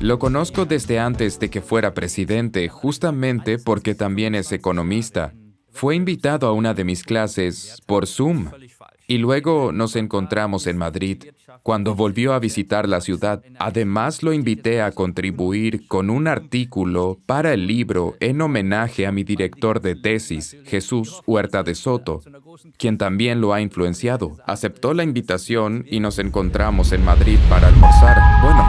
Lo conozco desde antes de que fuera presidente, justamente porque también es economista. Fue invitado a una de mis clases por Zoom y luego nos encontramos en Madrid, cuando volvió a visitar la ciudad. Además, lo invité a contribuir con un artículo para el libro en homenaje a mi director de tesis, Jesús Huerta de Soto, quien también lo ha influenciado. Aceptó la invitación y nos encontramos en Madrid para almorzar. Bueno,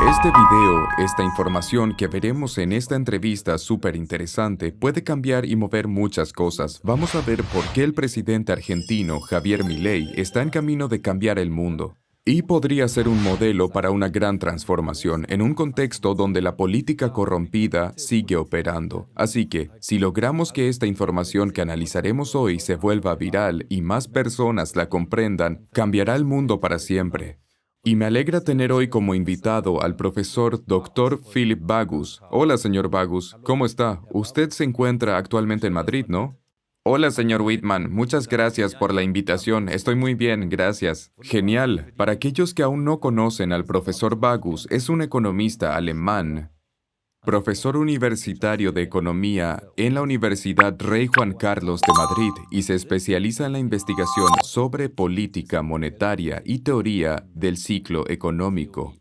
este video, esta información que veremos en esta entrevista súper interesante, puede cambiar y mover muchas cosas. Vamos a ver por qué el presidente argentino, Javier Milei, está en camino de cambiar el mundo. Y podría ser un modelo para una gran transformación en un contexto donde la política corrompida sigue operando. Así que, si logramos que esta información que analizaremos hoy se vuelva viral y más personas la comprendan, cambiará el mundo para siempre. Y me alegra tener hoy como invitado al profesor Dr. Philip Bagus. Hola, señor Bagus. ¿Cómo está? Usted se encuentra actualmente en Madrid, ¿no? Hola, señor Whitman. Muchas gracias por la invitación. Estoy muy bien, gracias. Genial. Para aquellos que aún no conocen al profesor Bagus, es un economista alemán, profesor universitario de economía en la Universidad Rey Juan Carlos de Madrid y se especializa en la investigación sobre política monetaria y teoría del ciclo económico.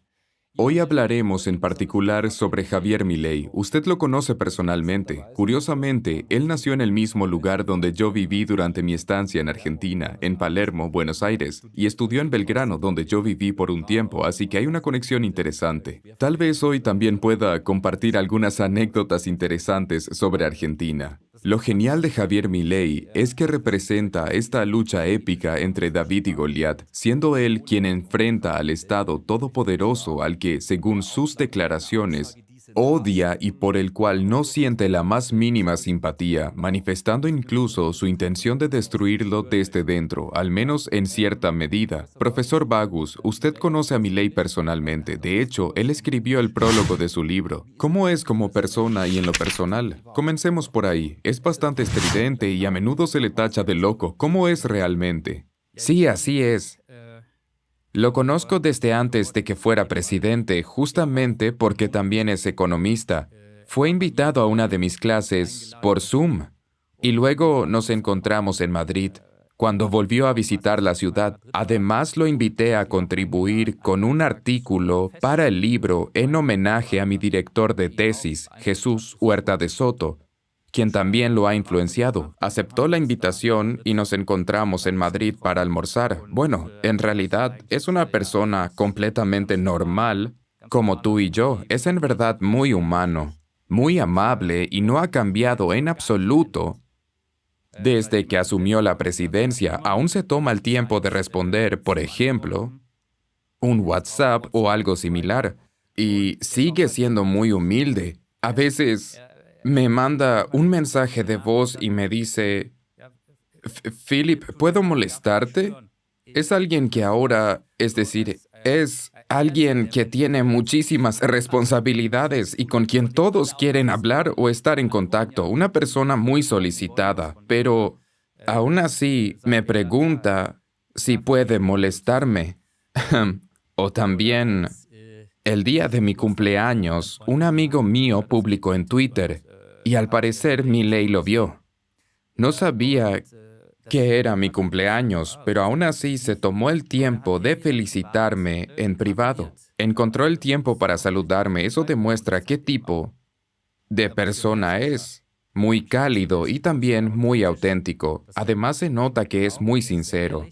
Hoy hablaremos en particular sobre Javier Milei. Usted lo conoce personalmente. Curiosamente, él nació en el mismo lugar donde yo viví durante mi estancia en Argentina, en Palermo, Buenos Aires, y estudió en Belgrano, donde yo viví por un tiempo, así que hay una conexión interesante. Tal vez hoy también pueda compartir algunas anécdotas interesantes sobre Argentina. Lo genial de Javier Milei es que representa esta lucha épica entre David y Goliat, siendo él quien enfrenta al Estado todopoderoso al que, según sus declaraciones, odia y por el cual no siente la más mínima simpatía, manifestando incluso su intención de destruirlo desde dentro, al menos en cierta medida. Profesor Bagus, usted conoce a Milei personalmente. De hecho, él escribió el prólogo de su libro. ¿Cómo es como persona y en lo personal? Comencemos por ahí. Es bastante estridente y a menudo se le tacha de loco. ¿Cómo es realmente? Sí, así es. Lo conozco desde antes de que fuera presidente, justamente porque también es economista. Fue invitado a una de mis clases por Zoom y luego nos encontramos en Madrid, cuando volvió a visitar la ciudad. Además, lo invité a contribuir con un artículo para el libro en homenaje a mi director de tesis, Jesús Huerta de Soto, quien también lo ha influenciado. Aceptó la invitación y nos encontramos en Madrid para almorzar. Bueno, en realidad es una persona completamente normal, como tú y yo. Es en verdad muy humano, muy amable y no ha cambiado en absoluto desde que asumió la presidencia. Aún se toma el tiempo de responder, por ejemplo, un WhatsApp o algo similar. Y sigue siendo muy humilde. A veces me manda un mensaje de voz y me dice, Philip, ¿puedo molestarte? Es alguien que ahora, es decir, es alguien que tiene muchísimas responsabilidades y con quien todos quieren hablar o estar en contacto. Una persona muy solicitada, pero aún así me pregunta si puede molestarme. O también, el día de mi cumpleaños, un amigo mío publicó en Twitter, y al parecer Milei lo vio. No sabía que era mi cumpleaños, pero aún así se tomó el tiempo de felicitarme en privado. Encontró el tiempo para saludarme. Eso demuestra qué tipo de persona es. Muy cálido y también muy auténtico. Además se nota que es muy sincero.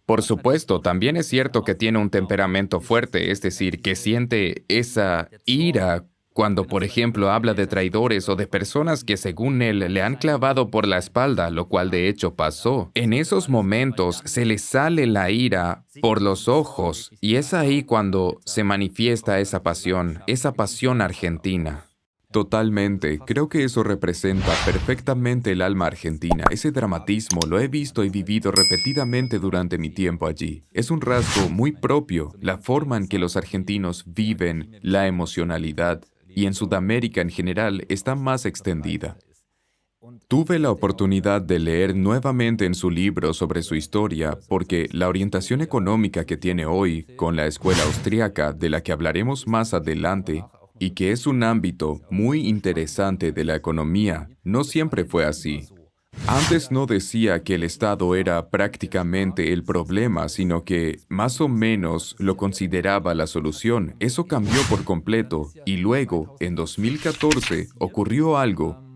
Por supuesto, también es cierto que tiene un temperamento fuerte, es decir, que siente esa ira cuando, por ejemplo, habla de traidores o de personas que según él le han clavado por la espalda, lo cual de hecho pasó. En esos momentos se le sale la ira por los ojos y es ahí cuando se manifiesta esa pasión argentina. Totalmente. Creo que eso representa perfectamente el alma argentina. Ese dramatismo lo he visto y vivido repetidamente durante mi tiempo allí. Es un rasgo muy propio, la forma en que los argentinos viven la emocionalidad, y en Sudamérica en general está más extendida. Tuve la oportunidad de leer nuevamente en su libro sobre su historia porque la orientación económica que tiene hoy con la escuela austríaca, de la que hablaremos más adelante, y que es un ámbito muy interesante de la economía, no siempre fue así. Antes no decía que el Estado era prácticamente el problema, sino que más o menos lo consideraba la solución. Eso cambió por completo y luego, en 2014, ocurrió algo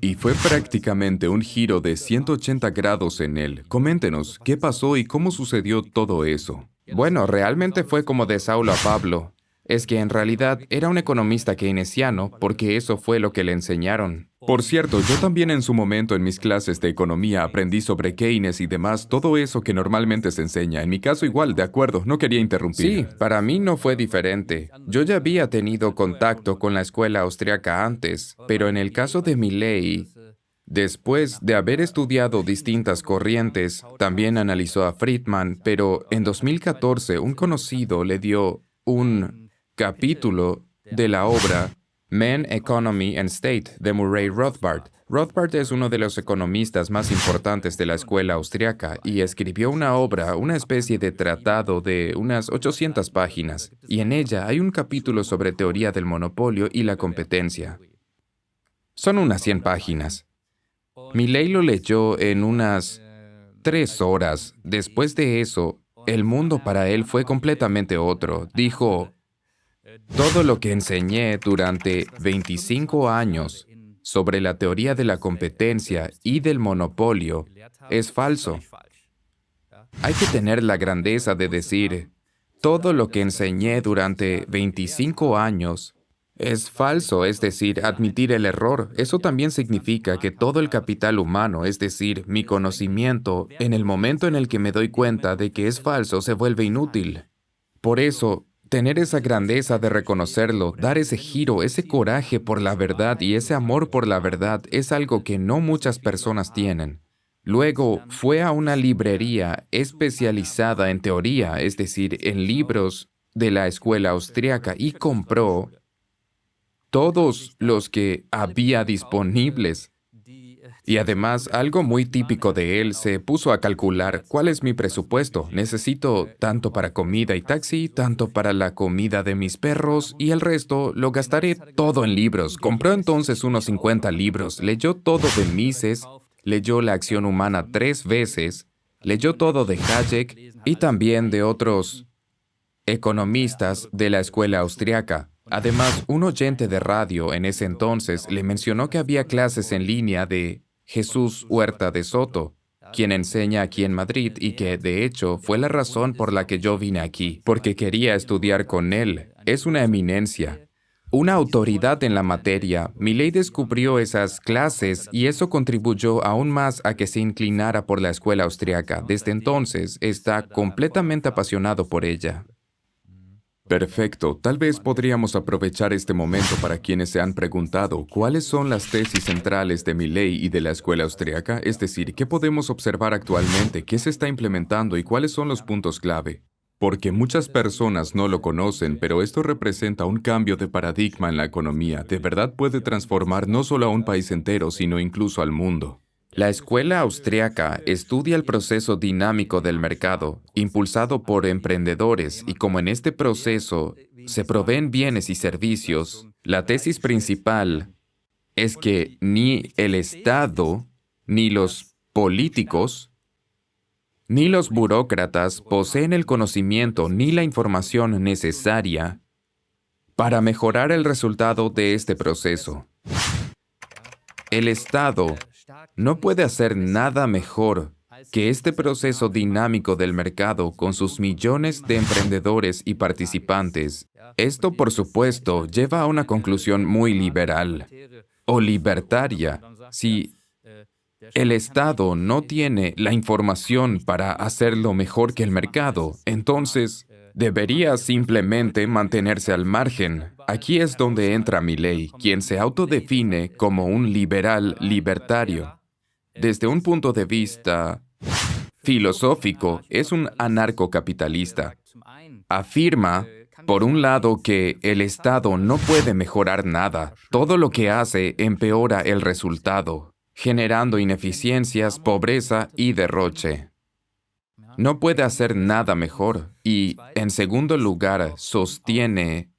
y fue prácticamente un giro de 180 grados en él. Coméntenos, ¿qué pasó y cómo sucedió todo eso? Bueno, realmente fue como de Saulo a Pablo. Es que en realidad era un economista keynesiano porque eso fue lo que le enseñaron. Por cierto, yo también en su momento en mis clases de economía aprendí sobre Keynes y demás, todo eso que normalmente se enseña. En mi caso igual, de acuerdo, no quería Sí, interrumpir. para mí no fue diferente. Yo ya había tenido contacto con la escuela austriaca antes, pero en el caso de Milley, después de haber estudiado distintas corrientes, también analizó a Friedman, pero en 2014 un conocido le dio un capítulo de la obra Men, Economy and State de Murray Rothbard. Rothbard es uno de los economistas más importantes de la escuela austriaca y escribió una obra, una especie de tratado de unas 800 páginas, y en ella hay un capítulo sobre teoría del monopolio y la competencia. Son unas 100 páginas. Milley lo leyó en unas 3 horas. Después de eso, el mundo para él fue completamente otro. Dijo, todo lo que enseñé durante 25 años sobre la teoría de la competencia y del monopolio es falso. Hay que tener la grandeza de decir, todo lo que enseñé durante 25 años es falso, es decir, admitir el error. Eso también significa que todo el capital humano, es decir, mi conocimiento, en el momento en el que me doy cuenta de que es falso, se vuelve inútil. Por eso, tener esa grandeza de reconocerlo, dar ese giro, ese coraje por la verdad y ese amor por la verdad es algo que no muchas personas tienen. Luego fue a una librería especializada en teoría, es decir, en libros de la escuela austríaca y compró todos los que había disponibles. Y además, algo muy típico de él, se puso a calcular cuál es mi presupuesto. Necesito tanto para comida y taxi, tanto para la comida de mis perros, y el resto lo gastaré todo en libros. Compró entonces unos 50 libros, leyó todo de Mises, leyó La acción humana 3 veces, leyó todo de Hayek y también de otros economistas de la escuela austriaca. Además, un oyente de radio en ese entonces le mencionó que había clases en línea de Jesús Huerta de Soto, quien enseña aquí en Madrid y que, de hecho, fue la razón por la que yo vine aquí, porque quería estudiar con él. Es una eminencia, una autoridad en la materia. Milley descubrió esas clases y eso contribuyó aún más a que se inclinara por la escuela austriaca. Desde entonces, está completamente apasionado por ella. Perfecto. Tal vez podríamos aprovechar este momento para quienes se han preguntado cuáles son las tesis centrales de Milley y de la escuela austríaca, es decir, qué podemos observar actualmente, qué se está implementando y cuáles son los puntos clave. Porque muchas personas no lo conocen, pero esto representa un cambio de paradigma en la economía. De verdad puede transformar no solo a un país entero, sino incluso al mundo. La escuela austríaca estudia el proceso dinámico del mercado, impulsado por emprendedores, y como en este proceso se proveen bienes y servicios, la tesis principal es que ni el Estado, ni los políticos, ni los burócratas poseen el conocimiento ni la información necesaria para mejorar el resultado de este proceso. El Estado no puede hacer nada mejor que este proceso dinámico del mercado con sus millones de emprendedores y participantes. Esto, por supuesto, lleva a una conclusión muy liberal o libertaria. Si el Estado no tiene la información para hacerlo mejor que el mercado, entonces debería simplemente mantenerse al margen. Aquí es donde entra Milley, quien se autodefine como un liberal libertario. Desde un punto de vista filosófico, es un anarcocapitalista. Afirma, por un lado, que el Estado no puede mejorar nada. Todo lo que hace empeora el resultado. generando ineficiencias, pobreza y derroche. No puede hacer nada mejor y, en segundo lugar, sostiene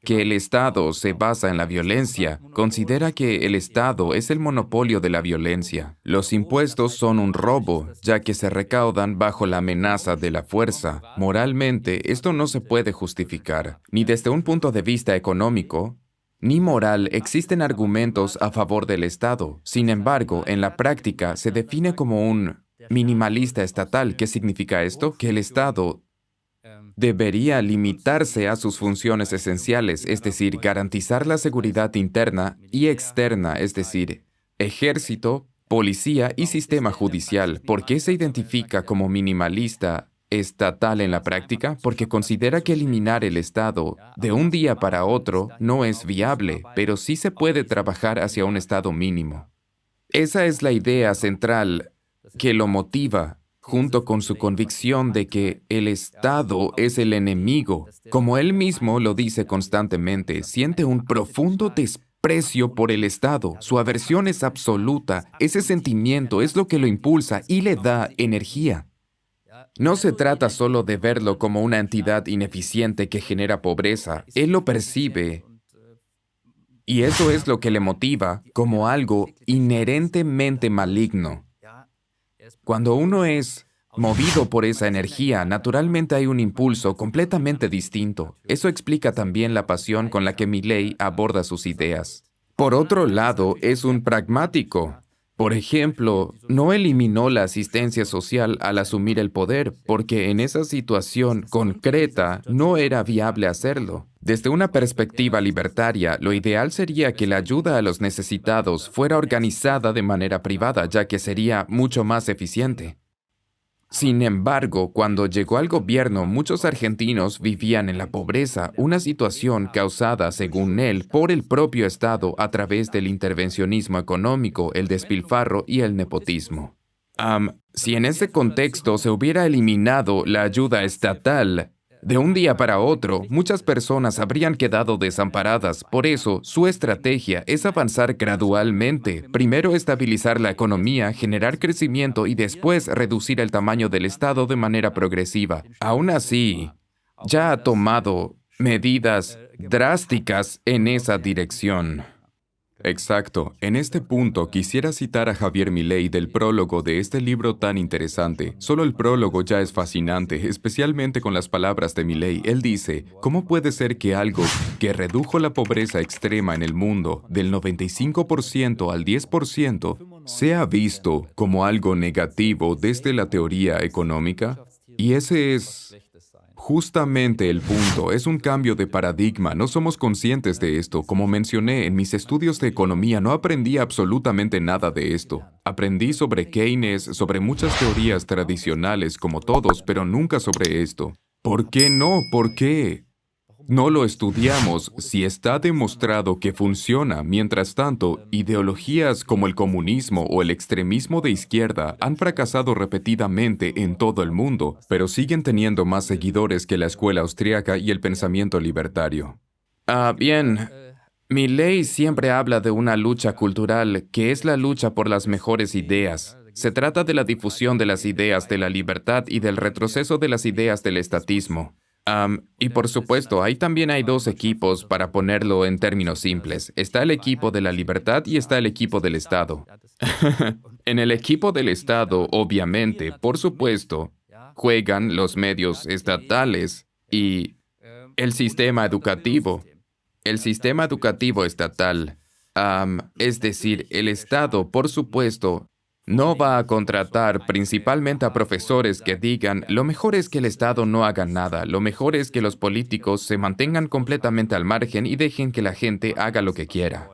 que el Estado se basa en la violencia, considera que el Estado es el monopolio de la violencia. Los impuestos son un robo, ya que se recaudan bajo la amenaza de la fuerza. Moralmente, esto no se puede justificar. Ni desde un punto de vista económico, ni moral existen argumentos a favor del Estado. Sin embargo, en la práctica se define como un minimalista estatal. ¿Qué significa esto? Que el Estado debería limitarse a sus funciones esenciales, es decir, garantizar la seguridad interna y externa, es decir, ejército, policía y sistema judicial. ¿Por qué se identifica como minimalista estatal en la práctica? Porque considera que eliminar el Estado de un día para otro no es viable, pero sí se puede trabajar hacia un Estado mínimo. Esa es la idea central que lo motiva, junto con su convicción de que el Estado es el enemigo. Como él mismo lo dice constantemente, siente un profundo desprecio por el Estado. Su aversión es absoluta. Ese sentimiento es lo que lo impulsa y le da energía. No se trata solo de verlo como una entidad ineficiente que genera pobreza. Él lo percibe, y eso es lo que le motiva, como algo inherentemente maligno. Cuando uno es movido por esa energía, naturalmente hay un impulso completamente distinto. Eso explica también la pasión con la que Milei aborda sus ideas. Por otro lado, es un pragmático. Por ejemplo, no eliminó la asistencia social al asumir el poder, porque en esa situación concreta no era viable hacerlo. Desde una perspectiva libertaria, lo ideal sería que la ayuda a los necesitados fuera organizada de manera privada, ya que sería mucho más eficiente. Sin embargo, cuando llegó al gobierno, muchos argentinos vivían en la pobreza, una situación causada, según él, por el propio Estado a través del intervencionismo económico, el despilfarro y el nepotismo. Si en ese contexto se hubiera eliminado la ayuda estatal, de un día para otro, muchas personas habrían quedado desamparadas. Por eso, su estrategia es avanzar gradualmente. Primero estabilizar la economía, generar crecimiento y después reducir el tamaño del Estado de manera progresiva. Aún así, ya ha tomado medidas drásticas en esa dirección. Exacto. En este punto quisiera citar a Javier Milei del prólogo de este libro tan interesante. Solo el prólogo ya es fascinante, especialmente con las palabras de Milei. Él dice, ¿cómo puede ser que algo que redujo la pobreza extrema en el mundo del 95% al 10% sea visto como algo negativo desde la teoría económica? Y ese es justamente el punto, es un cambio de paradigma, no somos conscientes de esto. Como mencioné, en mis estudios de economía no aprendí absolutamente nada de esto. Aprendí sobre Keynes, sobre muchas teorías tradicionales como todos, pero nunca sobre esto. ¿Por qué no? ¿Por qué? No lo estudiamos si está demostrado que funciona. Mientras tanto, ideologías como el comunismo o el extremismo de izquierda han fracasado repetidamente en todo el mundo, pero siguen teniendo más seguidores que la escuela austríaca y el pensamiento libertario. Bien, Milei siempre habla de una lucha cultural que es la lucha por las mejores ideas. Se trata de la difusión de las ideas de la libertad y del retroceso de las ideas del estatismo. Y por supuesto, ahí también hay dos equipos, para ponerlo en términos simples. Está el equipo de la libertad y está el equipo del Estado. En el equipo del Estado, obviamente, por supuesto, juegan los medios estatales y el sistema educativo. El sistema educativo estatal, es decir, el Estado, por supuesto, no va a contratar principalmente a profesores que digan, lo mejor es que el Estado no haga nada, lo mejor es que los políticos se mantengan completamente al margen y dejen que la gente haga lo que quiera.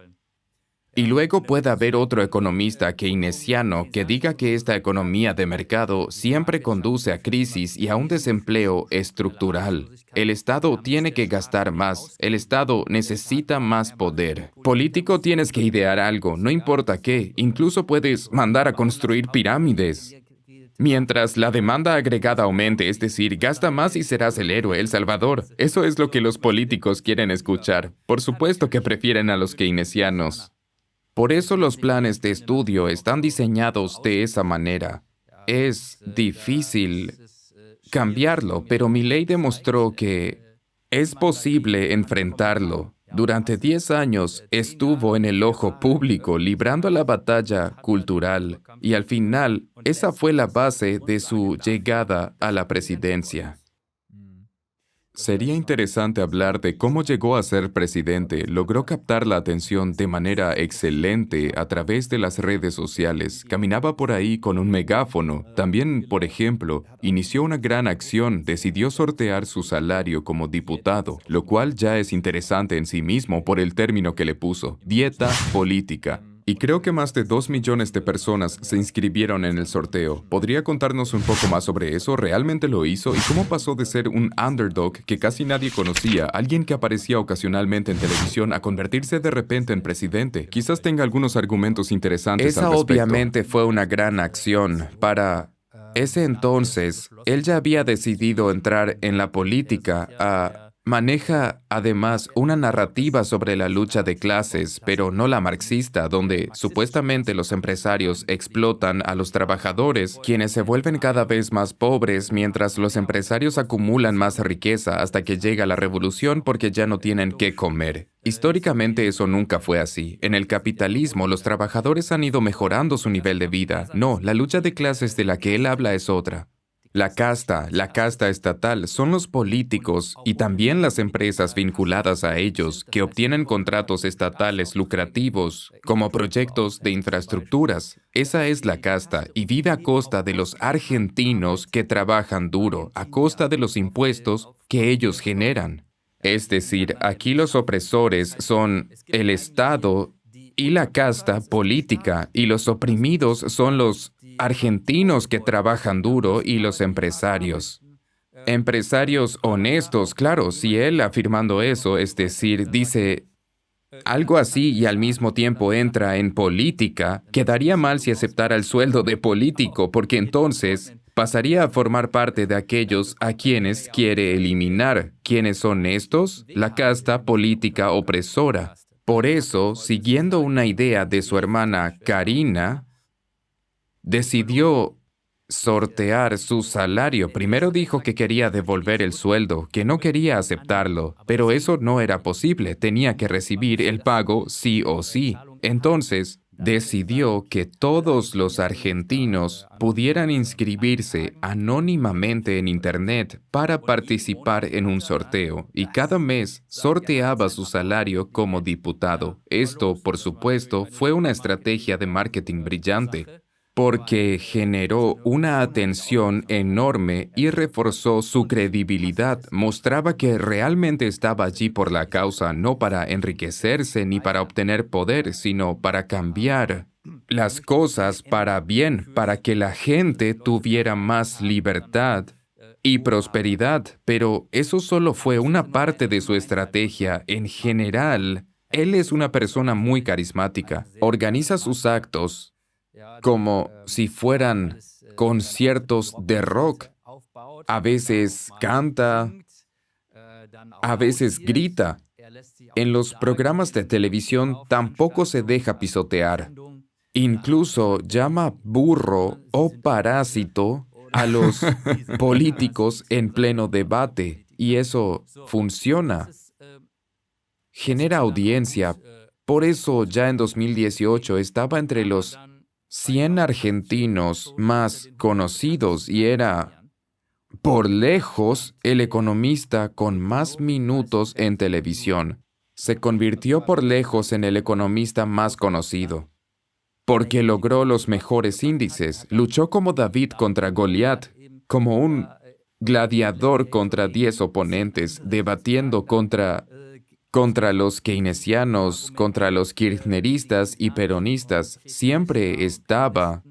Y luego puede haber otro economista keynesiano que diga que esta economía de mercado siempre conduce a crisis y a un desempleo estructural. El Estado tiene que gastar más. El Estado necesita más poder. Político, tienes que idear algo, no importa qué. Incluso puedes mandar a construir pirámides. Mientras la demanda agregada aumente, es decir, gasta más y serás el héroe, el salvador. Eso es lo que los políticos quieren escuchar. Por supuesto que prefieren a los keynesianos. Por eso los planes de estudio están diseñados de esa manera. Es difícil cambiarlo, pero Milei demostró que es posible enfrentarlo. Durante 10 años estuvo en el ojo público librando la batalla cultural y al final esa fue la base de su llegada a la presidencia. Sería interesante hablar de cómo llegó a ser presidente. Logró captar la atención de manera excelente a través de las redes sociales. Caminaba por ahí con un megáfono. También, por ejemplo, inició una gran acción. Decidió sortear su salario como diputado, lo cual ya es interesante en sí mismo por el término que le puso: dieta política. Y creo que más de 2 millones de personas se inscribieron en el sorteo. ¿Podría contarnos un poco más sobre eso? ¿Realmente lo hizo? ¿Y cómo pasó de ser un underdog que casi nadie conocía, alguien que aparecía ocasionalmente en televisión, a convertirse de repente en presidente? Quizás tenga algunos argumentos interesantes Esa al respecto. obviamente fue una gran acción. Para ese entonces, él ya había decidido entrar en la política. Maneja además una narrativa sobre la lucha de clases, pero no la marxista, donde supuestamente los empresarios explotan a los trabajadores, quienes se vuelven cada vez más pobres mientras los empresarios acumulan más riqueza hasta que llega la revolución porque ya no tienen qué comer. Históricamente eso nunca fue así. En el capitalismo los trabajadores han ido mejorando su nivel de vida. No, la lucha de clases de la que él habla es otra. La casta estatal, son los políticos y también las empresas vinculadas a ellos que obtienen contratos estatales lucrativos como proyectos de infraestructuras. Esa es la casta y vive a costa de los argentinos que trabajan duro, a costa de los impuestos que ellos generan. Es decir, aquí los opresores son el Estado y la casta política, y los oprimidos son los argentinos que trabajan duro y los empresarios. Empresarios honestos, claro, si él afirmando eso, es decir, dice algo así y al mismo tiempo entra en política, quedaría mal si aceptara el sueldo de político, porque entonces pasaría a formar parte de aquellos a quienes quiere eliminar. ¿Quiénes son estos? La casta política opresora. Por eso, siguiendo una idea de su hermana Karina, decidió sortear su salario. Primero dijo que quería devolver el sueldo, que no quería aceptarlo, pero eso no era posible, tenía que recibir el pago sí o sí. Entonces, decidió que todos los argentinos pudieran inscribirse anónimamente en Internet para participar en un sorteo, y cada mes sorteaba su salario como diputado. Esto, por supuesto, fue una estrategia de marketing brillante, porque generó una atención enorme y reforzó su credibilidad. Mostraba que realmente estaba allí por la causa, no para enriquecerse ni para obtener poder, sino para cambiar las cosas para bien, para que la gente tuviera más libertad y prosperidad. Pero eso solo fue una parte de su estrategia. En general, él es una persona muy carismática. Organiza sus actos como si fueran conciertos de rock. A veces canta, a veces grita. En los programas de televisión tampoco se deja pisotear. Incluso llama burro o parásito a los políticos en pleno debate, y eso funciona. Genera audiencia. Por eso ya en 2018 estaba entre los 100 argentinos más conocidos y era, por lejos, el economista con más minutos en televisión. Se convirtió por lejos en el economista más conocido, porque logró los mejores índices, luchó como David contra Goliat, como un gladiador contra 10 oponentes, debatiendo contra los keynesianos, contra los kirchneristas y peronistas. Siempre estaba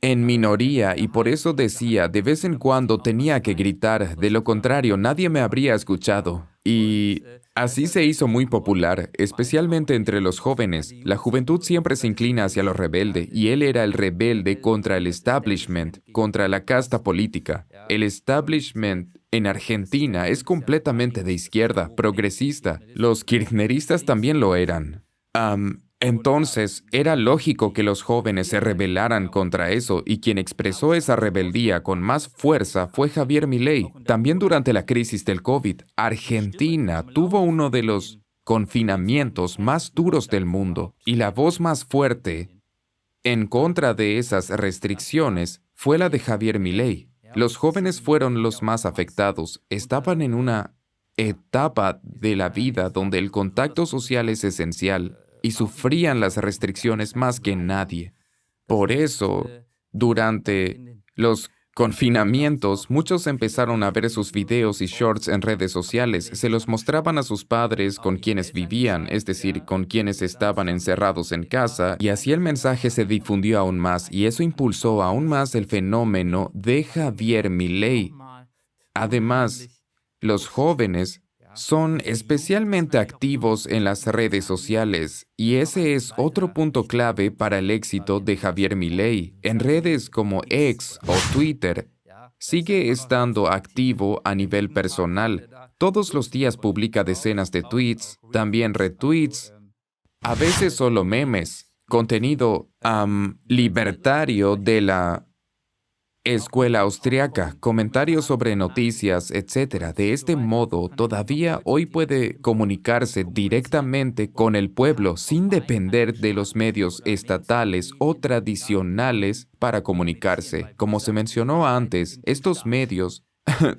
en minoría y por eso decía, de vez en cuando tenía que gritar, de lo contrario nadie me habría escuchado. Y así se hizo muy popular, especialmente entre los jóvenes. La juventud siempre se inclina hacia lo rebelde, y él era el rebelde contra el establishment, contra la casta política. El establishment en Argentina es completamente de izquierda, progresista. Los kirchneristas también lo eran. Entonces, era lógico que los jóvenes se rebelaran contra eso, y quien expresó esa rebeldía con más fuerza fue Javier Milei. También durante la crisis del COVID, Argentina tuvo uno de los confinamientos más duros del mundo, y la voz más fuerte en contra de esas restricciones fue la de Javier Milei. Los jóvenes fueron los más afectados. Estaban en una etapa de la vida donde el contacto social es esencial y sufrían las restricciones más que nadie. Por eso, durante los confinamientos, muchos empezaron a ver sus videos y shorts en redes sociales. Se los mostraban a sus padres con quienes vivían, es decir, con quienes estaban encerrados en casa, y así el mensaje se difundió aún más, y eso impulsó aún más el fenómeno de Javier Milei. Además, los jóvenes son especialmente activos en las redes sociales, y ese es otro punto clave para el éxito de Javier Milei. En redes como X o Twitter, sigue estando activo a nivel personal. Todos los días publica decenas de tweets, también retweets, a veces solo memes, contenido libertario de la escuela austriaca, comentarios sobre noticias, etc. De este modo, todavía hoy puede comunicarse directamente con el pueblo sin depender de los medios estatales o tradicionales para comunicarse. Como se mencionó antes, estos medios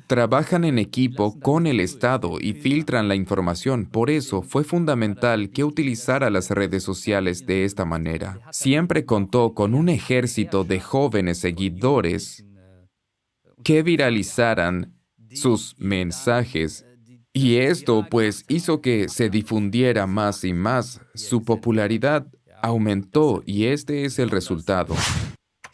trabajan en equipo con el Estado y filtran la información. Por eso fue fundamental que utilizara las redes sociales de esta manera. Siempre contó con un ejército de jóvenes seguidores que viralizaran sus mensajes. Y esto pues hizo que se difundiera más y más. Su popularidad aumentó y este es el resultado.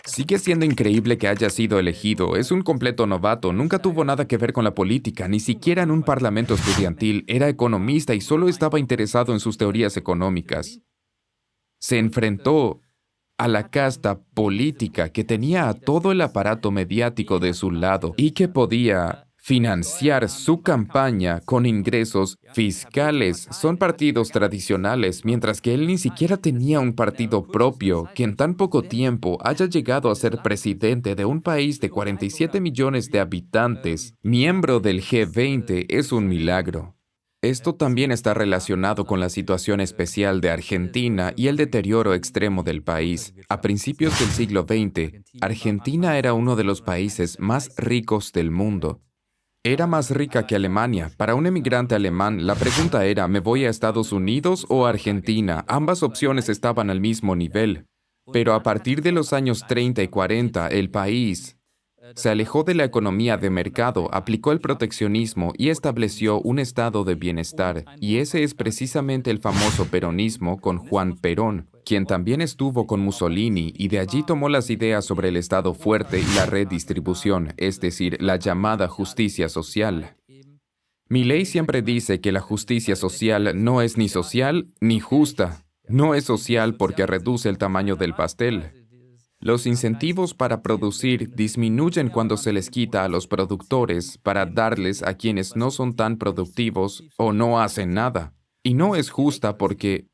Sigue siendo increíble que haya sido elegido. Es un completo novato. Nunca tuvo nada que ver con la política, ni siquiera en un parlamento estudiantil. Era economista y solo estaba interesado en sus teorías económicas. Se enfrentó a la casta política que tenía a todo el aparato mediático de su lado y que podía financiar su campaña con ingresos fiscales. Son partidos tradicionales, mientras que él ni siquiera tenía un partido propio. Que en tan poco tiempo haya llegado a ser presidente de un país de 47 millones de habitantes, miembro del G20, es un milagro. Esto también está relacionado con la situación especial de Argentina y el deterioro extremo del país. A principios del siglo XX, Argentina era uno de los países más ricos del mundo. Era más rica que Alemania. Para un emigrante alemán, la pregunta era, ¿me voy a Estados Unidos o a Argentina? Ambas opciones estaban al mismo nivel. Pero a partir de los años 30 y 40, el país se alejó de la economía de mercado, aplicó el proteccionismo y estableció un estado de bienestar. Y ese es precisamente el famoso peronismo con Juan Perón, quien también estuvo con Mussolini, y de allí tomó las ideas sobre el Estado fuerte y la redistribución, es decir, la llamada justicia social. Milei siempre dice que la justicia social no es ni social ni justa. No es social porque reduce el tamaño del pastel. Los incentivos para producir disminuyen cuando se les quita a los productores para darles a quienes no son tan productivos o no hacen nada. Y no es justa porque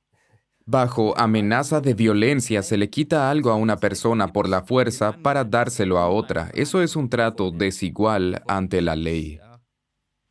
bajo amenaza de violencia se le quita algo a una persona por la fuerza para dárselo a otra. Eso es un trato desigual ante la ley.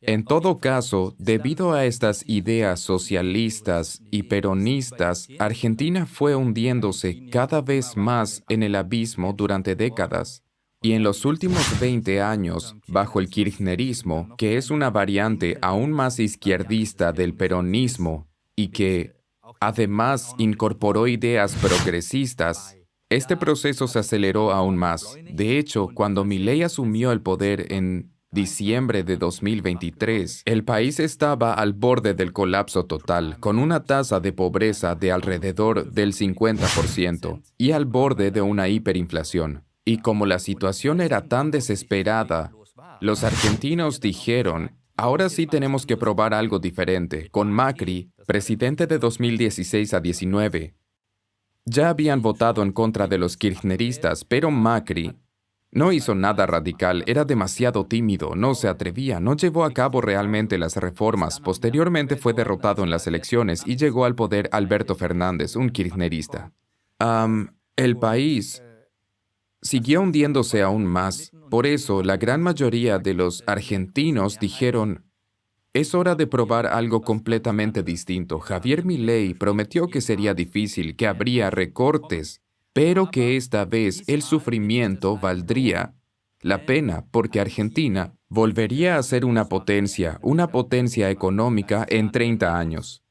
En todo caso, debido a estas ideas socialistas y peronistas, Argentina fue hundiéndose cada vez más en el abismo durante décadas. Y en los últimos 20 años, bajo el kirchnerismo, que es una variante aún más izquierdista del peronismo y que además incorporó ideas progresistas, este proceso se aceleró aún más. De hecho, cuando Milei asumió el poder en diciembre de 2023, el país estaba al borde del colapso total, con una tasa de pobreza de alrededor del 50% y al borde de una hiperinflación. Y como la situación era tan desesperada, los argentinos dijeron, ahora sí tenemos que probar algo diferente. Con Macri, presidente de 2016 a 19, ya habían votado en contra de los kirchneristas, pero Macri No hizo nada radical, era demasiado tímido, no se atrevía, no llevó a cabo realmente las reformas. Posteriormente fue derrotado en las elecciones y llegó al poder Alberto Fernández, un kirchnerista. El país siguió hundiéndose aún más. Por eso, la gran mayoría de los argentinos dijeron: es hora de probar algo completamente distinto. Javier Milei prometió que sería difícil, que habría recortes, pero que esta vez el sufrimiento valdría la pena porque Argentina volvería a ser una potencia económica en 30 años.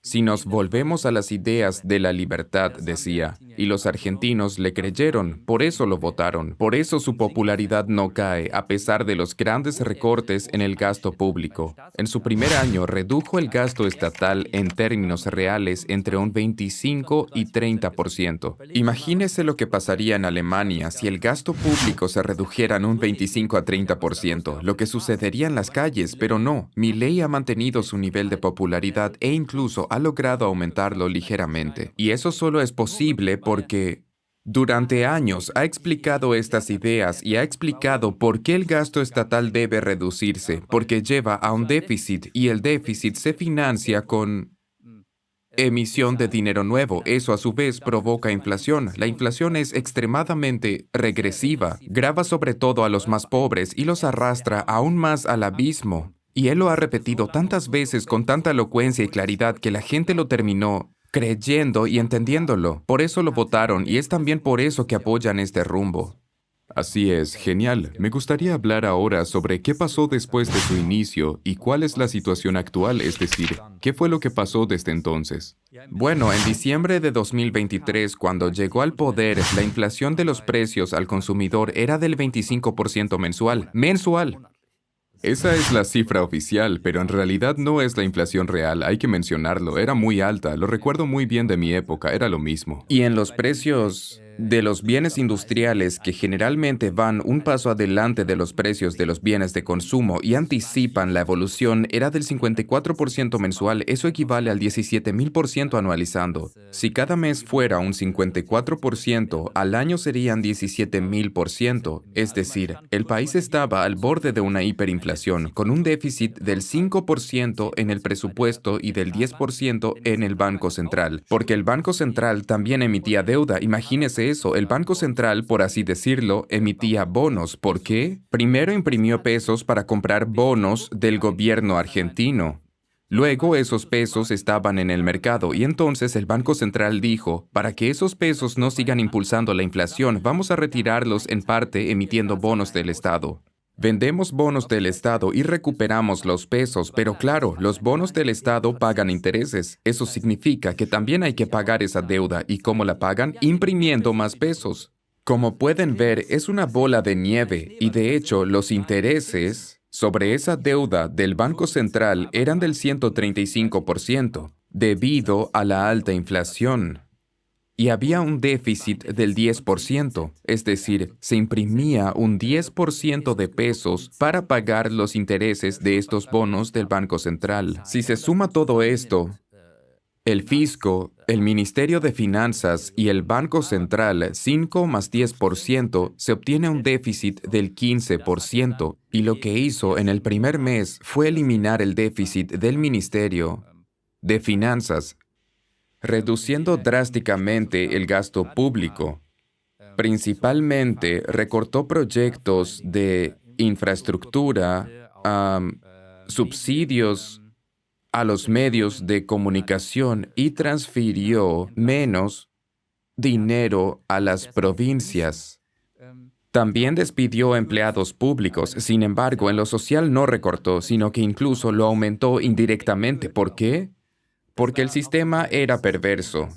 Si nos volvemos a las ideas de la libertad, decía, y los argentinos le creyeron, por eso lo votaron, por eso su popularidad no cae, a pesar de los grandes recortes en el gasto público. En su primer año redujo el gasto estatal en términos reales entre un 25 y 30%. Imagínese lo que pasaría en Alemania si el gasto público se redujera en un 25 a 30%, lo que sucedería en las calles, pero no. Milei ha mantenido su nivel de popularidad e incluso ha logrado aumentarlo ligeramente. Y eso solo es posible porque durante años ha explicado estas ideas y ha explicado por qué el gasto estatal debe reducirse, porque lleva a un déficit y el déficit se financia con emisión de dinero nuevo. Eso a su vez provoca inflación. La inflación es extremadamente regresiva, grava sobre todo a los más pobres y los arrastra aún más al abismo. Y él lo ha repetido tantas veces con tanta elocuencia y claridad que la gente lo terminó creyendo y entendiéndolo. Por eso lo votaron y es también por eso que apoyan este rumbo. Así es, genial. Me gustaría hablar ahora sobre qué pasó después de su inicio y cuál es la situación actual, es decir, qué fue lo que pasó desde entonces. Bueno, en diciembre de 2023, cuando llegó al poder, la inflación de los precios al consumidor era del 25% mensual. ¡Mensual! Esa es la cifra oficial, pero en realidad no es la inflación real, hay que mencionarlo. Era muy alta, lo recuerdo muy bien de mi época, era lo mismo. Y en los precios de los bienes industriales, que generalmente van un paso adelante de los precios de los bienes de consumo y anticipan la evolución, era del 54% mensual. Eso equivale al 17,000% anualizando. Si cada mes fuera un 54%, al año serían 17,000%. Es decir, el país estaba al borde de una hiperinflación, con un déficit del 5% en el presupuesto y del 10% en el Banco Central. Porque el Banco Central también emitía deuda. Imagínese eso, el Banco Central, por así decirlo, emitía bonos. ¿Por qué? Primero imprimió pesos para comprar bonos del gobierno argentino. Luego esos pesos estaban en el mercado y entonces el Banco Central dijo, para que esos pesos no sigan impulsando la inflación, vamos a retirarlos en parte emitiendo bonos del Estado. Vendemos bonos del Estado y recuperamos los pesos, pero claro, los bonos del Estado pagan intereses. Eso significa que también hay que pagar esa deuda. ¿Y cómo la pagan? Imprimiendo más pesos. Como pueden ver, es una bola de nieve y de hecho los intereses sobre esa deuda del Banco Central eran del 135%, debido a la alta inflación. Y había un déficit del 10%, es decir, se imprimía un 10% de pesos para pagar los intereses de estos bonos del Banco Central. Si se suma todo esto, el fisco, el Ministerio de Finanzas y el Banco Central, 5 más 10%, se obtiene un déficit del 15%, y lo que hizo en el primer mes fue eliminar el déficit del Ministerio de Finanzas, reduciendo drásticamente el gasto público. Principalmente recortó proyectos de infraestructura, subsidios a los medios de comunicación y transfirió menos dinero a las provincias. También despidió empleados públicos, sin embargo, en lo social no recortó, sino que incluso lo aumentó indirectamente. ¿Por qué? Porque el sistema era perverso.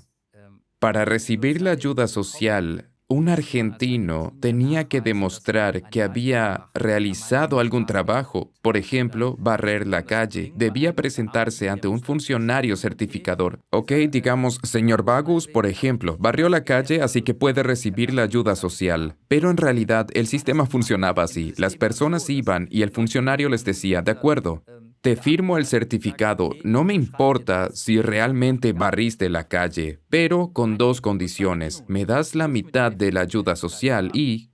Para recibir la ayuda social, un argentino tenía que demostrar que había realizado algún trabajo, por ejemplo, barrer la calle. Debía presentarse ante un funcionario certificador. Ok, digamos, señor Bagus, por ejemplo, barrió la calle, así que puede recibir la ayuda social. Pero en realidad el sistema funcionaba así. Las personas iban y el funcionario les decía, de acuerdo, te firmo el certificado, no me importa si realmente barriste la calle, pero con dos condiciones. Me das la mitad de la ayuda social y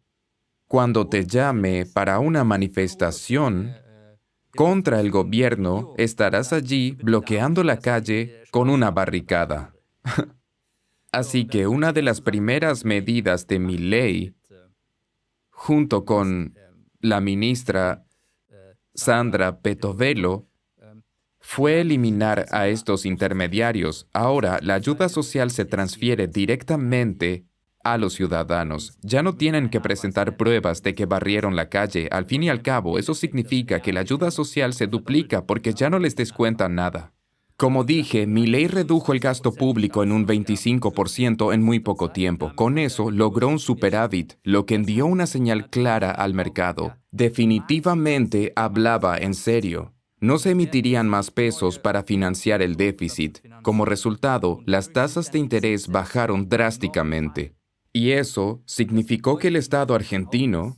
Cuando te llame para una manifestación contra el gobierno, estarás allí bloqueando la calle con una barricada. Así que una de las primeras medidas de Milei, junto con la ministra Sandra Petovelo, fue eliminar a estos intermediarios. Ahora, la ayuda social se transfiere directamente a los ciudadanos. Ya no tienen que presentar pruebas de que barrieron la calle. Al fin y al cabo, eso significa que la ayuda social se duplica porque ya no les descuentan nada. Como dije, Milei redujo el gasto público en un 25% en muy poco tiempo. Con eso, logró un superávit, lo que envió una señal clara al mercado. Definitivamente hablaba en serio. No se emitirían más pesos para financiar el déficit. Como resultado, las tasas de interés bajaron drásticamente. Y eso significó que el Estado argentino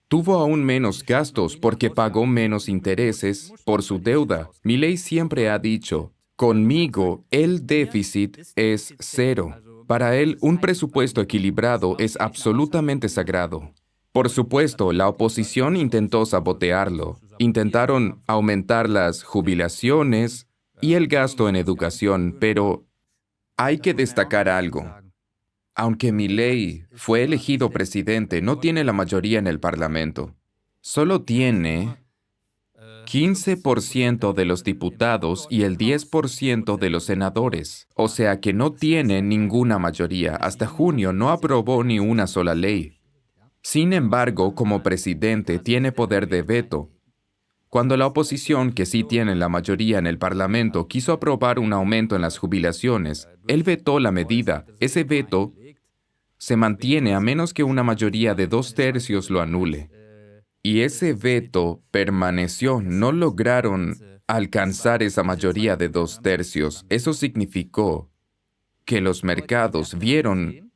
tuvo aún menos gastos porque pagó menos intereses por su deuda. Milei siempre ha dicho, conmigo el déficit es cero. Para él, un presupuesto equilibrado es absolutamente sagrado. Por supuesto, la oposición intentó sabotearlo. Intentaron aumentar las jubilaciones y el gasto en educación, pero hay que destacar algo. Aunque Milei fue elegido presidente, no tiene la mayoría en el Parlamento. Solo tiene 15% de los diputados y el 10% de los senadores. O sea que no tiene ninguna mayoría. Hasta junio no aprobó ni una sola ley. Sin embargo, como presidente tiene poder de veto. Cuando la oposición, que sí tiene la mayoría en el Parlamento, quiso aprobar un aumento en las jubilaciones, él vetó la medida. Ese veto se mantiene a menos que una mayoría de 2/3 lo anule. Y ese veto permaneció. No lograron alcanzar esa mayoría de 2/3. Eso significó que los mercados vieron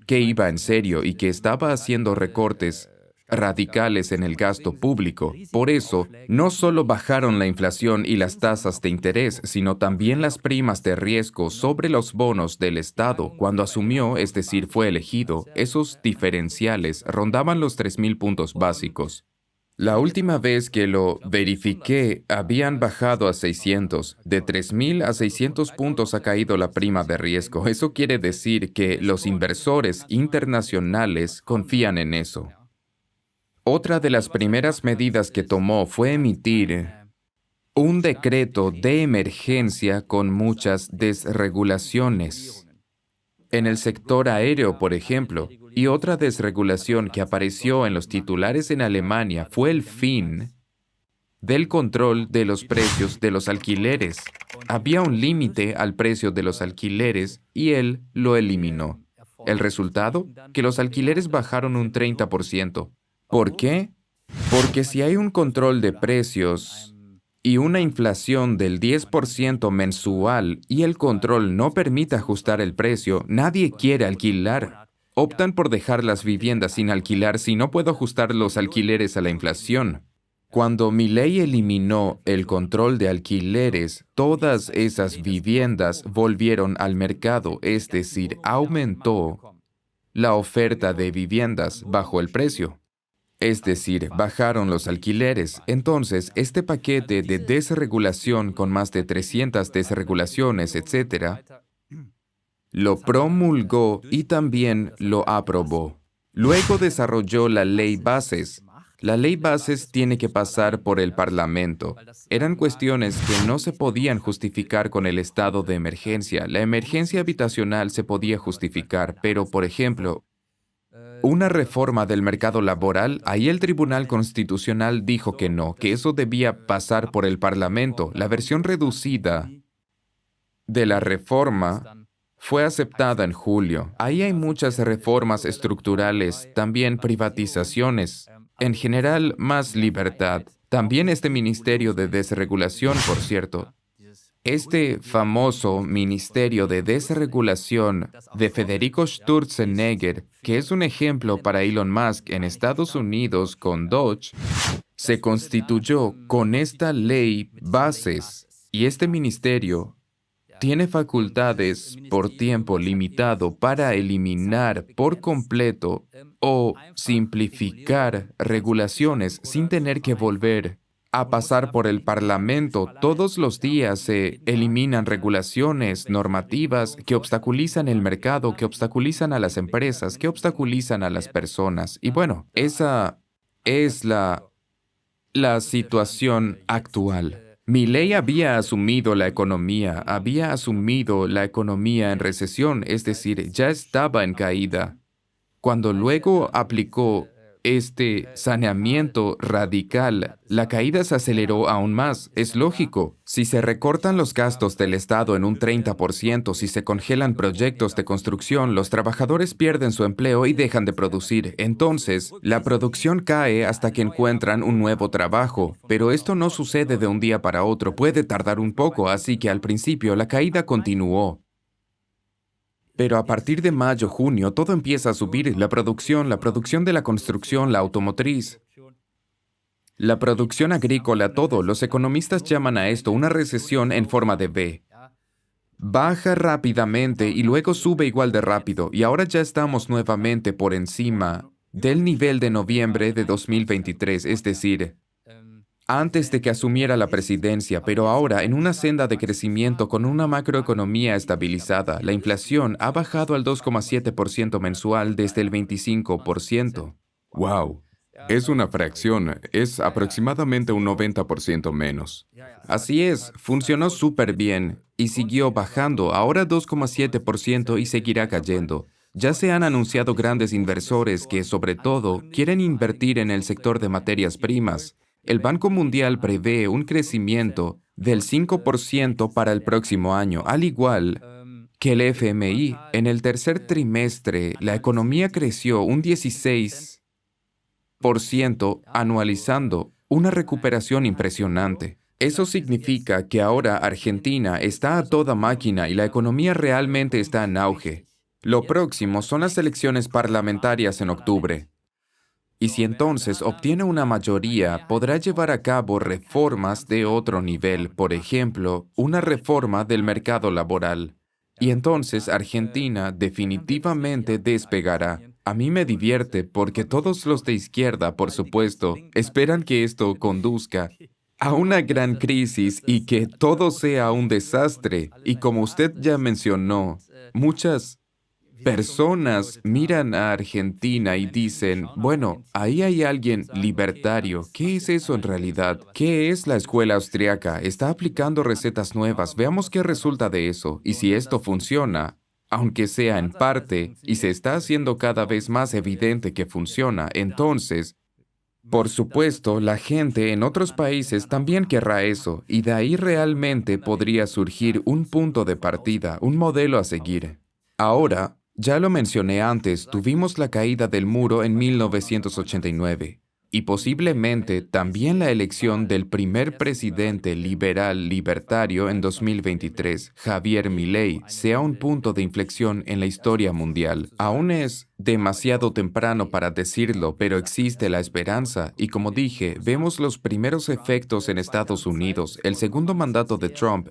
que iba en serio y que estaba haciendo recortes radicales en el gasto público. Por eso, no solo bajaron la inflación y las tasas de interés, sino también las primas de riesgo sobre los bonos del Estado. Cuando asumió, es decir, fue elegido, esos diferenciales rondaban los 3,000 puntos básicos. La última vez que lo verifiqué, habían bajado a 600. De 3,000 a 600 puntos ha caído la prima de riesgo. Eso quiere decir que los inversores internacionales confían en eso. Otra de las primeras medidas que tomó fue emitir un decreto de emergencia con muchas desregulaciones. En el sector aéreo, por ejemplo, y otra desregulación que apareció en los titulares en Alemania fue el fin del control de los precios de los alquileres. Había un límite al precio de los alquileres y él lo eliminó. ¿El resultado? Que los alquileres bajaron un 30%. ¿Por qué? Porque si hay un control de precios y una inflación del 10% mensual y el control no permite ajustar el precio, nadie quiere alquilar. Optan por dejar las viviendas sin alquilar si no puedo ajustar los alquileres a la inflación. Cuando Milei eliminó el control de alquileres, todas esas viviendas volvieron al mercado, es decir, aumentó la oferta de viviendas bajo el precio. Es decir, bajaron los alquileres. Entonces, este paquete de desregulación con más de 300 desregulaciones, etc., lo promulgó y también lo aprobó. Luego desarrolló la Ley Bases. La Ley Bases tiene que pasar por el Parlamento. Eran cuestiones que no se podían justificar con el estado de emergencia. La emergencia habitacional se podía justificar, pero, por ejemplo, una reforma del mercado laboral, ahí el Tribunal Constitucional dijo que no, que eso debía pasar por el Parlamento. La versión reducida de la reforma fue aceptada en julio. Ahí hay muchas reformas estructurales, también privatizaciones. En general, más libertad. También este Ministerio de Desregulación, por cierto. Este famoso Ministerio de Desregulación de Federico Sturzenegger, que es un ejemplo para Elon Musk en Estados Unidos con Dodge, se constituyó con esta ley Bases y este ministerio tiene facultades por tiempo limitado para eliminar por completo o simplificar regulaciones sin tener que volver a pasar por el Parlamento. Todos los días se eliminan regulaciones, normativas que obstaculizan el mercado, que obstaculizan a las empresas, que obstaculizan a las personas. Y bueno, esa es la situación actual. Milei había asumido la economía en recesión, es decir, ya estaba en caída. Cuando luego aplicó este saneamiento radical, la caída se aceleró aún más. Es lógico. Si se recortan los gastos del Estado en un 30%, si se congelan proyectos de construcción, los trabajadores pierden su empleo y dejan de producir. Entonces, la producción cae hasta que encuentran un nuevo trabajo. Pero esto no sucede de un día para otro, puede tardar un poco, así que al principio la caída continuó. Pero a partir de mayo, junio, todo empieza a subir. La producción de la construcción, la automotriz, la producción agrícola, todo. Los economistas llaman a esto una recesión en forma de V. Baja rápidamente y luego sube igual de rápido. Y ahora ya estamos nuevamente por encima del nivel de noviembre de 2023, es decir, antes de que asumiera la presidencia, pero ahora en una senda de crecimiento con una macroeconomía estabilizada. La inflación ha bajado al 2,7% mensual desde el 25%. ¡Wow! Es una fracción, es aproximadamente un 90% menos. Así es, funcionó súper bien y siguió bajando, ahora 2,7% y seguirá cayendo. Ya se han anunciado grandes inversores que, sobre todo, quieren invertir en el sector de materias primas. El Banco Mundial prevé un crecimiento del 5% para el próximo año, al igual que el FMI. En el tercer trimestre, la economía creció un 16% anualizando, una recuperación impresionante. Eso significa que ahora Argentina está a toda máquina y la economía realmente está en auge. Lo próximo son las elecciones parlamentarias en octubre. Y si entonces obtiene una mayoría, podrá llevar a cabo reformas de otro nivel, por ejemplo, una reforma del mercado laboral. Y entonces Argentina definitivamente despegará. A mí me divierte porque todos los de izquierda, por supuesto, esperan que esto conduzca a una gran crisis y que todo sea un desastre. Y como usted ya mencionó, muchas personas miran a Argentina y dicen, bueno, ahí hay alguien libertario. ¿Qué es eso en realidad? ¿Qué es la escuela austriaca? Está aplicando recetas nuevas. Veamos qué resulta de eso. Y si esto funciona, aunque sea en parte, y se está haciendo cada vez más evidente que funciona, entonces, por supuesto, la gente en otros países también querrá eso, y de ahí realmente podría surgir un punto de partida, un modelo a seguir. Ahora, ya lo mencioné antes, tuvimos la caída del muro en 1989 y posiblemente también la elección del primer presidente liberal libertario en 2023, Javier Milei, sea un punto de inflexión en la historia mundial. Aún es demasiado temprano para decirlo, pero existe la esperanza y como dije, vemos los primeros efectos en Estados Unidos. El segundo mandato de Trump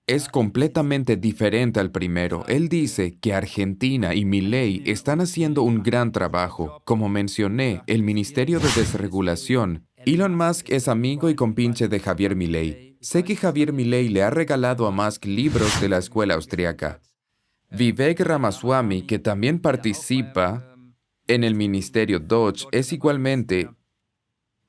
es completamente diferente al primero. Él dice que Argentina y Milei están haciendo un gran trabajo. Como mencioné, el Ministerio de Desregulación. Elon Musk es amigo y compinche de Javier Milei. Sé que Javier Milei le ha regalado a Musk libros de la escuela austriaca. Vivek Ramaswamy, que también participa en el Ministerio Dodge, es igualmente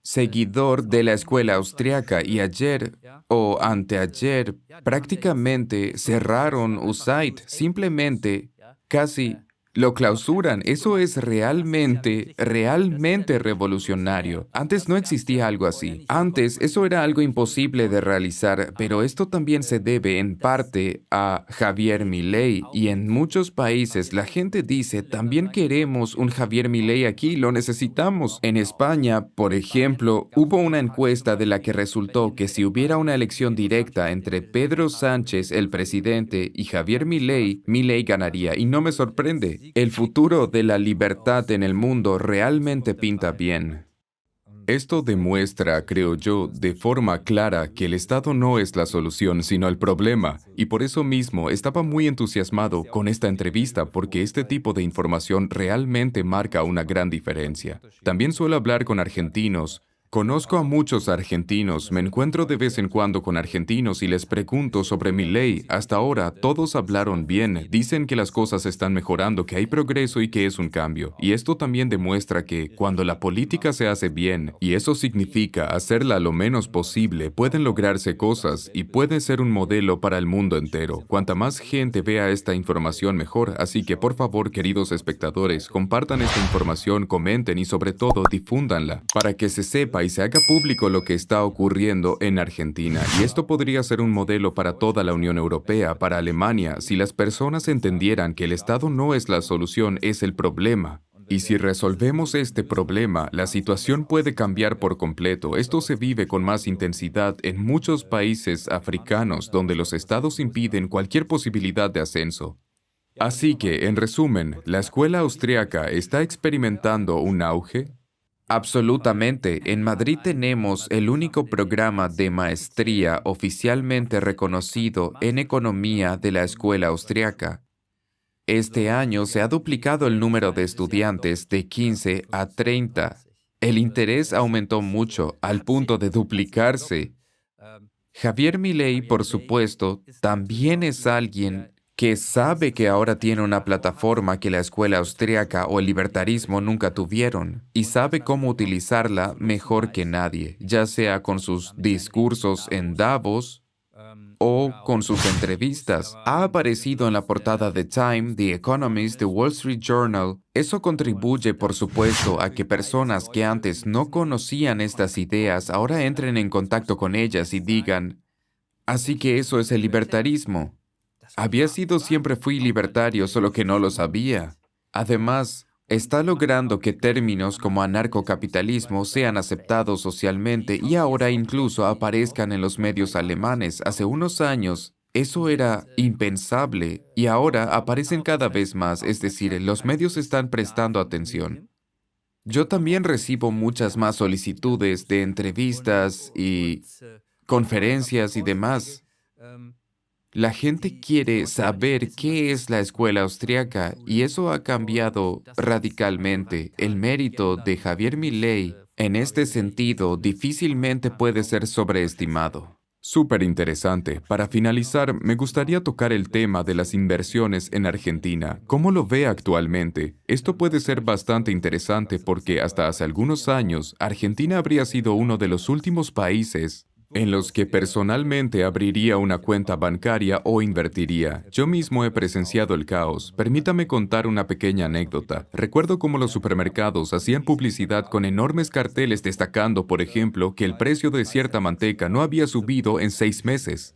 seguidor de la escuela austriaca y ayer o anteayer prácticamente cerraron USAID, simplemente casi lo clausuran. Eso es realmente revolucionario. Antes no existía algo así. Antes eso era algo imposible de realizar, pero esto también se debe en parte a Javier Milei y en muchos países la gente dice, también queremos un Javier Milei aquí, lo necesitamos. En España, por ejemplo, hubo una encuesta de la que resultó que si hubiera una elección directa entre Pedro Sánchez, el presidente, y Javier Milei, Milei ganaría y no me sorprende. El futuro de la libertad en el mundo realmente pinta bien. Esto demuestra, creo yo, de forma clara que el Estado no es la solución, sino el problema. Y por eso mismo estaba muy entusiasmado con esta entrevista, porque este tipo de información realmente marca una gran diferencia. También suelo hablar con argentinos. Conozco a muchos argentinos, me encuentro de vez en cuando con argentinos y les pregunto sobre mi ley. Hasta ahora todos hablaron bien, dicen que las cosas están mejorando, que hay progreso y que es un cambio. Y esto también demuestra que cuando la política se hace bien, y eso significa hacerla lo menos posible, pueden lograrse cosas y puede ser un modelo para el mundo entero. Cuanta más gente vea esta información mejor, así que por favor, queridos espectadores, compartan esta información, comenten y sobre todo difúndanla para que se sepa y se haga público lo que está ocurriendo en Argentina. Y esto podría ser un modelo para toda la Unión Europea, para Alemania, si las personas entendieran que el Estado no es la solución, es el problema. Y si resolvemos este problema, la situación puede cambiar por completo. Esto se vive con más intensidad en muchos países africanos donde los estados impiden cualquier posibilidad de ascenso. Así que, en resumen, ¿la escuela austriaca está experimentando un auge? Absolutamente. En Madrid tenemos el único programa de maestría oficialmente reconocido en economía de la escuela austriaca. Este año se ha duplicado el número de estudiantes de 15 a 30. El interés aumentó mucho, al punto de duplicarse. Javier Milei, por supuesto, también es alguien que sabe que ahora tiene una plataforma que la escuela austríaca o el libertarismo nunca tuvieron, y sabe cómo utilizarla mejor que nadie, ya sea con sus discursos en Davos o con sus entrevistas. Ha aparecido en la portada de Time, The Economist, The Wall Street Journal. Eso contribuye, por supuesto, a que personas que antes no conocían estas ideas ahora entren en contacto con ellas y digan, así que eso es el libertarismo. Fui libertario, solo que no lo sabía. Además, está logrando que términos como anarcocapitalismo sean aceptados socialmente y ahora incluso aparezcan en los medios alemanes. Hace unos años, eso era impensable y ahora aparecen cada vez más, es decir, los medios están prestando atención. Yo también recibo muchas más solicitudes de entrevistas y conferencias y demás. La gente quiere saber qué es la escuela austriaca y eso ha cambiado radicalmente. El mérito de Javier Milei en este sentido difícilmente puede ser sobreestimado. Súper interesante. Para finalizar, me gustaría tocar el tema de las inversiones en Argentina. ¿Cómo lo ve actualmente? Esto puede ser bastante interesante porque hasta hace algunos años, Argentina habría sido uno de los últimos países en los que personalmente abriría una cuenta bancaria o invertiría. Yo mismo he presenciado el caos. Permítame contar una pequeña anécdota. Recuerdo cómo los supermercados hacían publicidad con enormes carteles destacando, por ejemplo, que el precio de cierta manteca no había subido en 6 meses.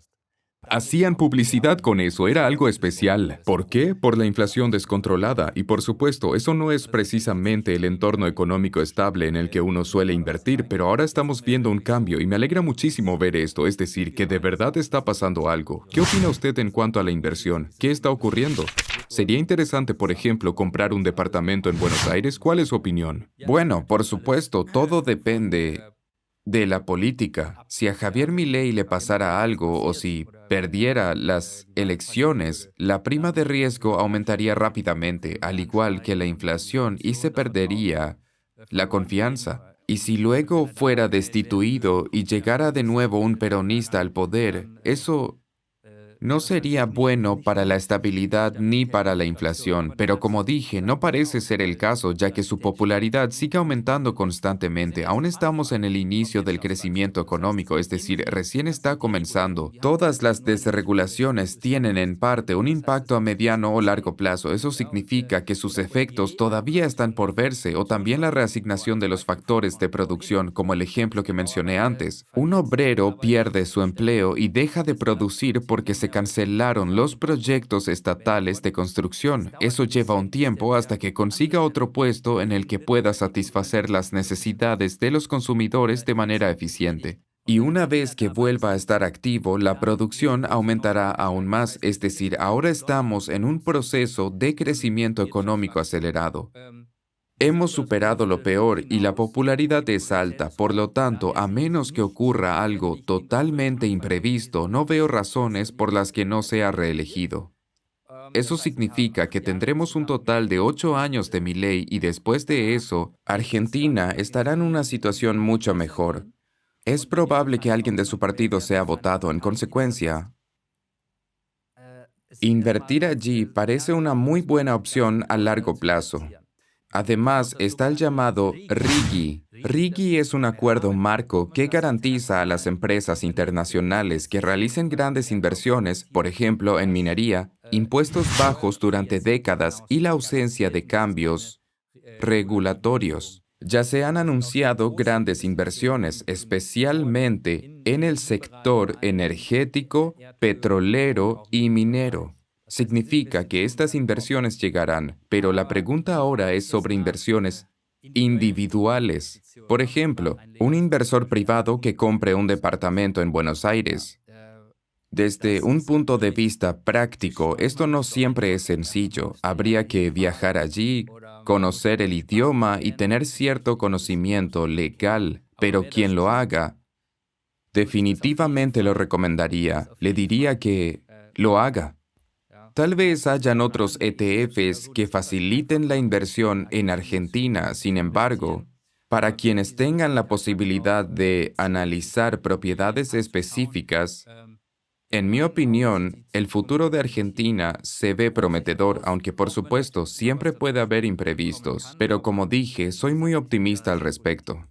Hacían publicidad con eso, era algo especial. ¿Por qué? Por la inflación descontrolada. Y por supuesto, eso no es precisamente el entorno económico estable en el que uno suele invertir, pero ahora estamos viendo un cambio y me alegra muchísimo ver esto, es decir, que de verdad está pasando algo. ¿Qué opina usted en cuanto a la inversión? ¿Qué está ocurriendo? Sería interesante, por ejemplo, comprar un departamento en Buenos Aires. ¿Cuál es su opinión? Bueno, por supuesto, todo depende de la política. Si a Javier Milei le pasara algo o si perdiera las elecciones, la prima de riesgo aumentaría rápidamente, al igual que la inflación, y se perdería la confianza. Y si luego fuera destituido y llegara de nuevo un peronista al poder, eso no sería bueno para la estabilidad ni para la inflación, pero como dije, no parece ser el caso, ya que su popularidad sigue aumentando constantemente. Aún estamos en el inicio del crecimiento económico, es decir, recién está comenzando. Todas las desregulaciones tienen en parte un impacto a mediano o largo plazo. Eso significa que sus efectos todavía están por verse, o también la reasignación de los factores de producción, como el ejemplo que mencioné antes. Un obrero pierde su empleo y deja de producir porque se cancelaron los proyectos estatales de construcción. Eso lleva un tiempo hasta que consiga otro puesto en el que pueda satisfacer las necesidades de los consumidores de manera eficiente. Y una vez que vuelva a estar activo, la producción aumentará aún más, es decir, ahora estamos en un proceso de crecimiento económico acelerado. Hemos superado lo peor y la popularidad es alta, por lo tanto, a menos que ocurra algo totalmente imprevisto, no veo razones por las que no sea reelegido. Eso significa que tendremos un total de 8 años de Milei y después de eso, Argentina estará en una situación mucho mejor. Es probable que alguien de su partido sea votado en consecuencia. Invertir allí parece una muy buena opción a largo plazo. Además, está el llamado RIGI. RIGI es un acuerdo marco que garantiza a las empresas internacionales que realicen grandes inversiones, por ejemplo en minería, impuestos bajos durante décadas y la ausencia de cambios regulatorios. Ya se han anunciado grandes inversiones, especialmente en el sector energético, petrolero y minero. Significa que estas inversiones llegarán, pero la pregunta ahora es sobre inversiones individuales. Por ejemplo, un inversor privado que compre un departamento en Buenos Aires. Desde un punto de vista práctico, esto no siempre es sencillo. Habría que viajar allí, conocer el idioma y tener cierto conocimiento legal, pero quien lo haga, definitivamente lo recomendaría. Le diría que lo haga. Tal vez hayan otros ETFs que faciliten la inversión en Argentina, sin embargo, para quienes tengan la posibilidad de analizar propiedades específicas, en mi opinión, el futuro de Argentina se ve prometedor, aunque por supuesto siempre puede haber imprevistos, pero como dije, soy muy optimista al respecto.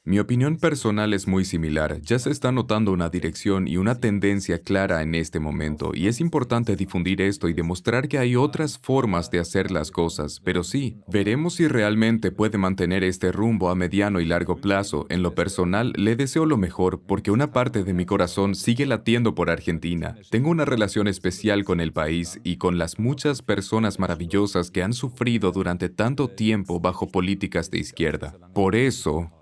Mi opinión personal es muy similar. Ya se está notando una dirección y una tendencia clara en este momento, y es importante difundir esto y demostrar que hay otras formas de hacer las cosas. Pero sí, veremos si realmente puede mantener este rumbo a mediano y largo plazo. En lo personal, le deseo lo mejor, porque una parte de mi corazón sigue latiendo por Argentina. Tengo una relación especial con el país y con las muchas personas maravillosas que han sufrido durante tanto tiempo bajo políticas de izquierda. Por eso,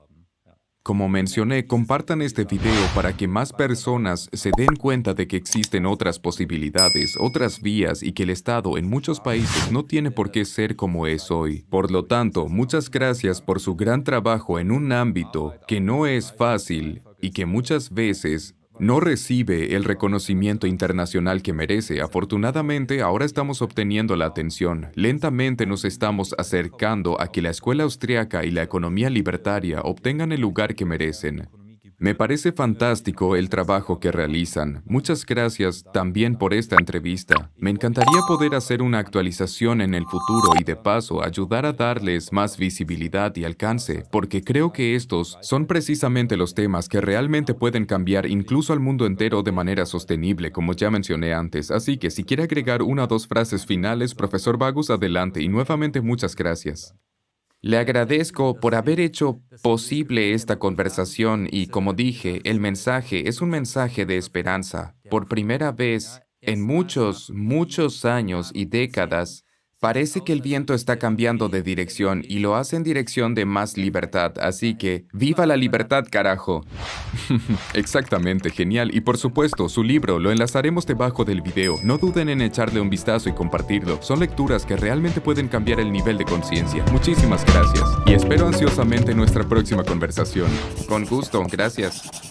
como mencioné, compartan este video para que más personas se den cuenta de que existen otras posibilidades, otras vías y que el Estado en muchos países no tiene por qué ser como es hoy. Por lo tanto, muchas gracias por su gran trabajo en un ámbito que no es fácil y que muchas veces no recibe el reconocimiento internacional que merece. Afortunadamente, ahora estamos obteniendo la atención. Lentamente nos estamos acercando a que la escuela austríaca y la economía libertaria obtengan el lugar que merecen. Me parece fantástico el trabajo que realizan. Muchas gracias también por esta entrevista. Me encantaría poder hacer una actualización en el futuro y de paso ayudar a darles más visibilidad y alcance, porque creo que estos son precisamente los temas que realmente pueden cambiar incluso al mundo entero de manera sostenible, como ya mencioné antes. Así que si quiere agregar una o dos frases finales, profesor Bagus, adelante y nuevamente muchas gracias. Le agradezco por haber hecho posible esta conversación y, como dije, el mensaje es un mensaje de esperanza. Por primera vez en muchos años y décadas, parece que el viento está cambiando de dirección y lo hace en dirección de más libertad. Así que, ¡viva la libertad, carajo! Exactamente, genial. Y por supuesto, su libro lo enlazaremos debajo del video. No duden en echarle un vistazo y compartirlo. Son lecturas que realmente pueden cambiar el nivel de conciencia. Muchísimas gracias. Y espero ansiosamente nuestra próxima conversación. Con gusto, gracias.